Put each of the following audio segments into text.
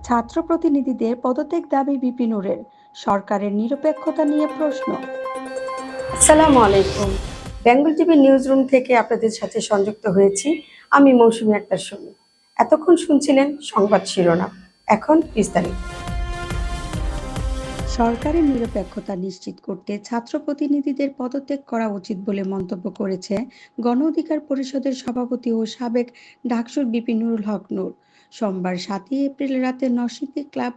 ছাত্র প্রতিনিধিদের পদত্যাগ দাবি বিপিনুরের, সরকারের নিরপেক্ষতা নিয়ে প্রশ্ন। আসসালামু আলাইকুম। বেঙ্গল টিভি নিউজ রুম থেকে আপনাদের সাথে সংযুক্ত হয়েছি আমি মৌসুমী আক্তার সুমি। এতক্ষণ শুনছিলেন সংবাদ শিরোনাম, এখন বিস্তারিত। সরকারের নিরপেক্ষতা নিশ্চিত করতে ছাত্র প্রতিনিধিদের পদত্যাগ করা উচিত বলে মন্তব্য করেছে গণ অধিকার পরিষদের সভাপতি ও সাবেক ডাকসুর বিপিনুরুল হক নূর। সোমবার 7 এপ্রিল রাতে নরসিংদী ক্লাব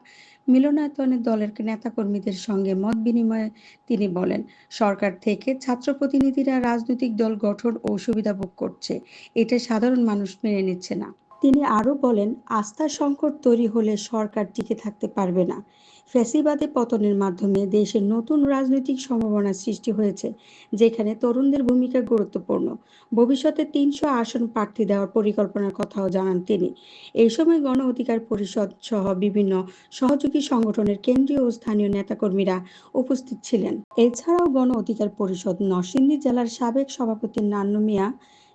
মিলনায়তনে দলের নেতাকর্মীদের সঙ্গে মত বিনিময়ে তিনি বলেন, সরকার থেকে ছাত্র প্রতিনিধিরা রাজনৈতিক দল গঠন ও সুবিধা ভোগ করছে, এটা সাধারণ মানুষ মেনে নিচ্ছে না। তিনি আরও বলেন, আস্থার সংকট তৈরি হলে সরকার টিকে থাকতে পারবে না। ফ্যাসিবাদে পতনের মাধ্যমে দেশের নতুন রাজনৈতিক সম্ভাবনা সৃষ্টি হয়েছে, যেখানে তরুণদের ভূমিকা গুরুত্বপূর্ণ। ভবিষ্যতে 300 আসন প্রার্থী দেওয়ার পরিকল্পনার কথাও জানান তিনি। এই সময় গণ অধিকার পরিষদ সহ বিভিন্ন সহযোগী সংগঠনের কেন্দ্রীয় ও স্থানীয় নেতাকর্মীরা উপস্থিত ছিলেন। এছাড়াও গণ অধিকার পরিষদ নরসিংদী জেলার সাবেক সভাপতি নান্নু মিয়া,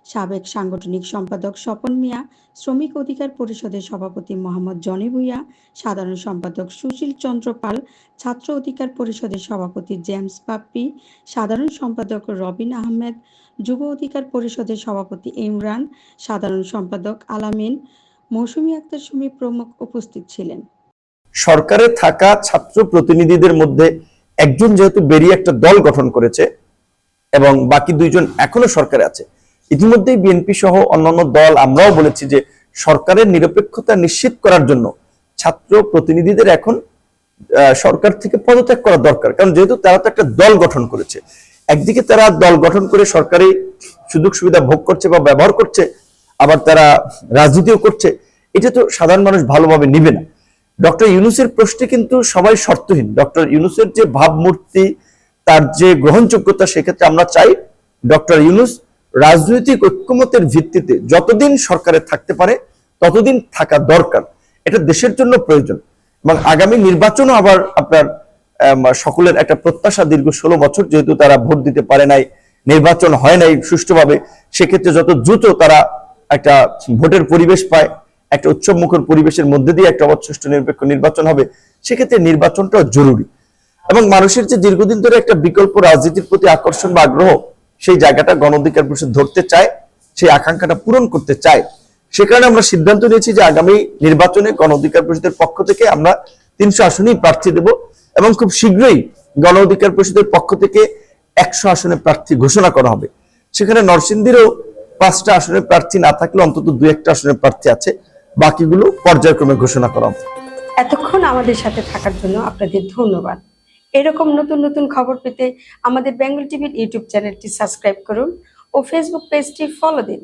সাবেক সাংগঠনিক সম্পাদক স্বপন মিয়া, শ্রমিক অধিকার পরিষদের সভাপতি মোহাম্মদ জনি ভূঁইয়া, সাধারণ সম্পাদক সুশীল চন্দ্র পাল, ছাত্র অধিকার পরিষদের সভাপতি জেমস পাপ্পি, সাধারণ সম্পাদক রবিন আহমেদ, যুব অধিকার পরিষদের সভাপতি ইমরান, সাধারণ সম্পাদক আলামিন, মৌসুমী আক্তার সুমি প্রমুখ উপস্থিত ছিলেন। সরকারে থাকা ছাত্র প্রতিনিধিদের মধ্যে একজন যেহেতু বেরিয়ে একটা দল গঠন করেছে এবং বাকি দুইজন এখনো সরকারে আছে, ইতিমধ্যেই বিএনপি সহ অন্যান্য দল আমরাও বলেছি যে সরকারের নিরপেক্ষতা নিশ্চিত করার জন্য ছাত্র প্রতিনিধিদের এখন সরকার থেকে পদত্যাগ করা দরকার। কারণ যেহেতু তারা তো একটা দল গঠন করেছে, একদিকে তারা দল গঠন করে সরকারি সুযোগ সুবিধা ভোগ করছে বা ব্যবহার করছে, আবার তারা রাজনীতিও করছে, এটা তো সাধারণ মানুষ ভালোভাবে নিবে না। ডক্টর ইউনূসের প্রশ্নে কিন্তু সবাই শর্তহীন। ডক্টর ইউনূসের যে ভাবমূর্তি, তার যে গ্রহণযোগ্যতা, সেক্ষেত্রে আমরা চাই ডক্টর ইউনূস রাজনৈতিক ঐক্যমতের ভিত্তিতে যতদিন সরকারে থাকতে পারে ততদিন থাকা দরকার, এটা দেশের জন্য প্রয়োজন। এবং আগামী নির্বাচনও আবার আপনার সকলের একটা প্রত্যাশা, দীর্ঘ 16 বছর যেহেতু তারা ভোট দিতে পারে নাই, নির্বাচন হয় নাই সুষ্ঠুভাবে, সেক্ষেত্রে যত দ্রুত তারা একটা ভোটের পরিবেশ পায়, একটা উৎসবমুখর পরিবেশের মধ্যে দিয়ে একটা সুষ্ঠু নিরপেক্ষ নির্বাচন হবে, সেক্ষেত্রে নির্বাচনটাও জরুরি। এবং মানুষের যে দীর্ঘদিন ধরে একটা বিকল্প রাজনীতির প্রতি আকর্ষণ বা আগ্রহ, সেই জায়গাটা গণ অধিকার পরিষদ ধরতে চায়, সেই আকাঙ্ক্ষাটা পূরণ করতে চায়। সে কারণে আমরা সিদ্ধান্ত নিয়েছি যে আগামী নির্বাচনে গণ অধিকার পরিষদের পক্ষ থেকে আমরা 300 আসনেই প্রার্থী দেব এবং খুব শীঘ্রই গণ অধিকার পরিষদের পক্ষ থেকে 100 আসনে প্রার্থী ঘোষণা করা হবে। সেখানে নরসিংদীরও 5টা আসনের প্রার্থী না থাকলে অন্তত 2-1টা আসনের প্রার্থী আছে, বাকিগুলো পর্যায়ক্রমে ঘোষণা করা হবে। এতক্ষণ আমাদের সাথে থাকার জন্য আপনাদের ধন্যবাদ। এরকম নতুন নতুন খবর পেতে আমাদের বেঙ্গল টিভির ইউটিউব চ্যানেলটি সাবস্ক্রাইব করুন ও ফেসবুক পেজটি ফলো দিন।